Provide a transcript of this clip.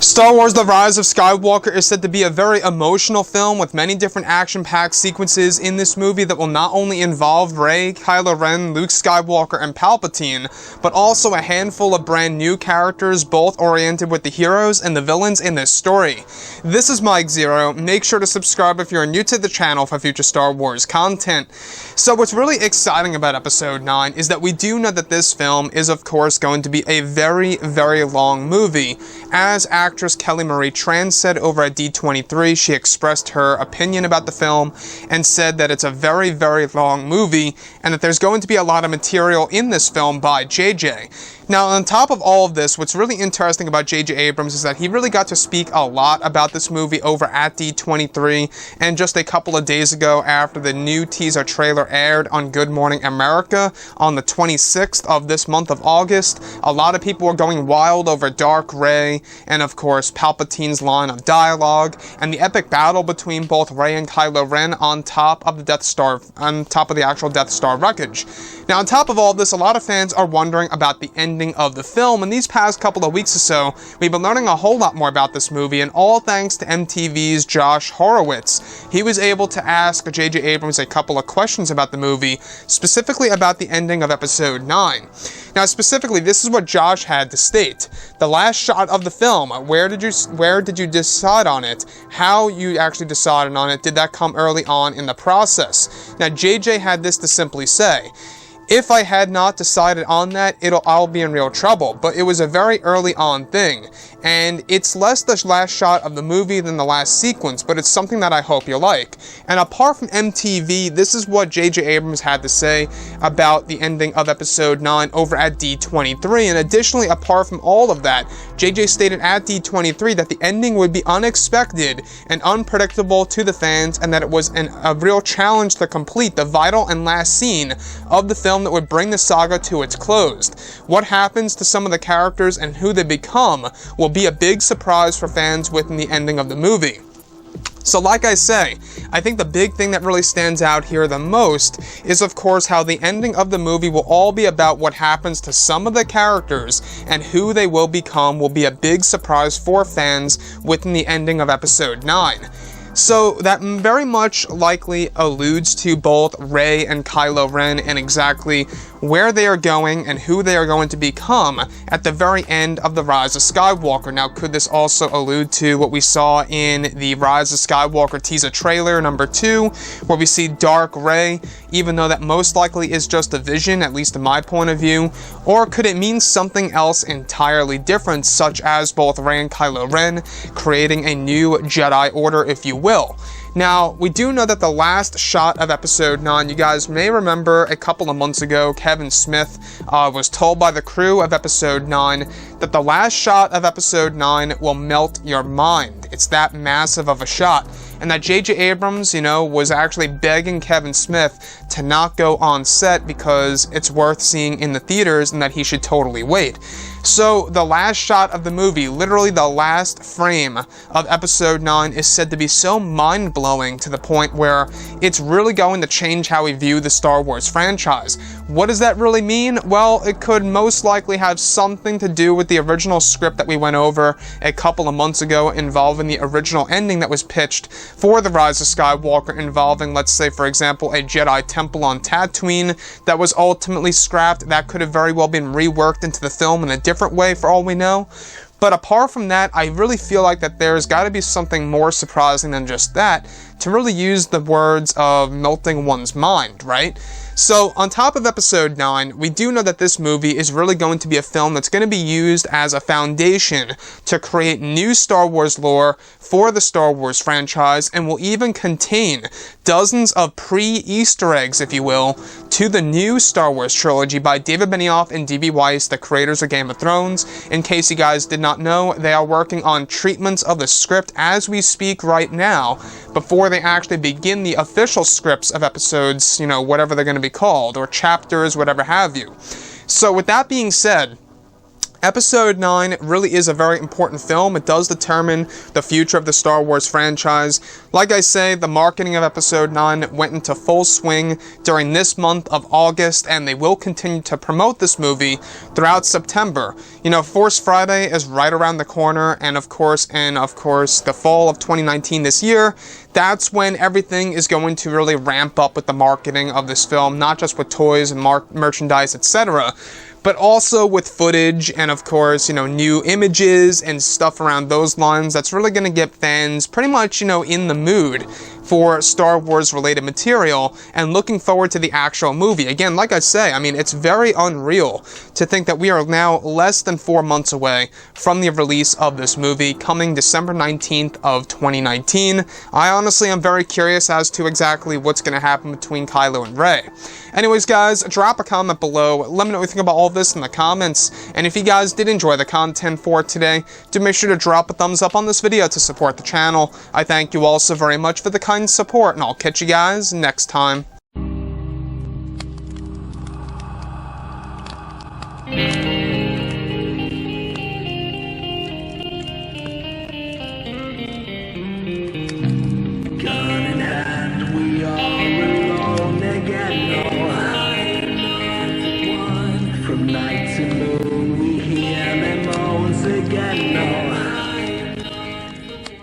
Star Wars The Rise of Skywalker is said to be a very emotional film with many different action-packed sequences in this movie that will not only involve Rey, Kylo Ren, Luke Skywalker, and Palpatine, but also a handful of brand new characters, both oriented with the heroes and the villains in this story. This is Mike Zero. Make sure to subscribe if you're new to the channel for future Star Wars content. So what's really exciting about Episode 9 is that we do know that this film is of course going to be a very, very long movie. As actress Kelly Marie Tran said over at D23, she expressed her opinion about the film and said that it's a very, very long movie and that there's going to be a lot of material in this film by JJ. Now, on top of all of this, what's really interesting about J.J. Abrams is that he really got to speak a lot about this movie over at D23, and just a couple of days ago, after the new teaser trailer aired on Good Morning America on the 26th of this month of August, a lot of people were going wild over Dark Rey, and of course, Palpatine's line of dialogue, and the epic battle between both Rey and Kylo Ren on top of the Death Star, on top of the actual Death Star wreckage. Now, on top of all this, a lot of fans are wondering about the ending of the film, and these past couple of weeks or so, we've been learning a whole lot more about this movie, and all thanks to MTV's Josh Horowitz. He was able to ask J.J. Abrams a couple of questions about the movie, specifically about the ending of Episode 9. Now, specifically, this is what Josh had to state. The last shot of the film, where did you decide on it? How you actually decided on it? Did that come early on in the process? Now, JJ had this to simply say, if I had not decided on that, I'll be in real trouble, but it was a very early on thing, and it's less the last shot of the movie than the last sequence, but it's something that I hope you like. And apart from MTV, this is what J.J. Abrams had to say about the ending of Episode 9 over at D23, and additionally, apart from all of that, JJ stated at D23 that the ending would be unexpected and unpredictable to the fans, and that it was a real challenge to complete the vital and last scene of the film that would bring the saga to its close. What happens to some of the characters and who they become will be a big surprise for fans within the ending of the movie. So like I say, I think the big thing that really stands out here the most is of course how the ending of the movie will all be about what happens to some of the characters, and who they will become will be a big surprise for fans within the ending of Episode 9. So that very much likely alludes to both Rey and Kylo Ren and exactly where they are going and who they are going to become at the very end of The Rise of Skywalker. Now, could this also allude to what we saw in the Rise of Skywalker teaser trailer number 2, where we see Dark Rey, even though that most likely is just a vision, at least in my point of view? Or could it mean something else entirely different, such as both Rey and Kylo Ren creating a new Jedi Order, if you will? Now, we do know that the last shot of Episode 9, you guys may remember a couple of months ago, Kevin Smith was told by the crew of Episode 9 that the last shot of Episode 9 will melt your mind. It's that massive of a shot. And that J.J. Abrams, was actually begging Kevin Smith to not go on set because it's worth seeing in the theaters and that he should totally wait. So the last shot of the movie, literally the last frame of Episode 9, is said to be so mind-blowing to the point where it's really going to change how we view the Star Wars franchise. What does that really mean? Well, it could most likely have something to do with the original script that we went over a couple of months ago involving the original ending that was pitched for The Rise of Skywalker, involving, let's say, for example, a Jedi temple on Tatooine that was ultimately scrapped. That could have very well been reworked into the film in a different way for all we know. But apart from that, I really feel like that there's got to be something more surprising than just that to really use the words of melting one's mind, right? So, on top of Episode 9, we do know that this movie is really going to be a film that's going to be used as a foundation to create new Star Wars lore for the Star Wars franchise, and will even contain dozens of pre-Easter eggs, if you will, to the new Star Wars trilogy by David Benioff and D.B. Weiss, the creators of Game of Thrones. In case you guys did not know, they are working on treatments of the script as we speak right now, before they actually begin the official scripts of episodes, whatever they're going to be called, or chapters, whatever have you. So with that being said, Episode 9 really is a very important film. It does determine the future of the Star Wars franchise. Like I say, the marketing of Episode 9 went into full swing during this month of August, and they will continue to promote this movie throughout September. You know, Force Friday is right around the corner, and of course, the fall of 2019 this year, that's when everything is going to really ramp up with the marketing of this film, not just with toys and merchandise, etc., but also with footage and, of course, you know, new images and stuff around those lines that's really going to get fans pretty much, you know, in the mood for Star Wars related material and looking forward to the actual movie. Again, like I say, I mean, it's very unreal to think that we are now less than 4 months away from the release of this movie coming December 19th of 2019. I honestly am very curious as to exactly what's going to happen between Kylo and Rey. Anyways, guys, drop a comment below. Let me know what you think about all this in the comments. And if you guys did enjoy the content for today, do make sure to drop a thumbs up on this video to support the channel. I thank you all so very much for the kind support, and I'll catch you guys next time.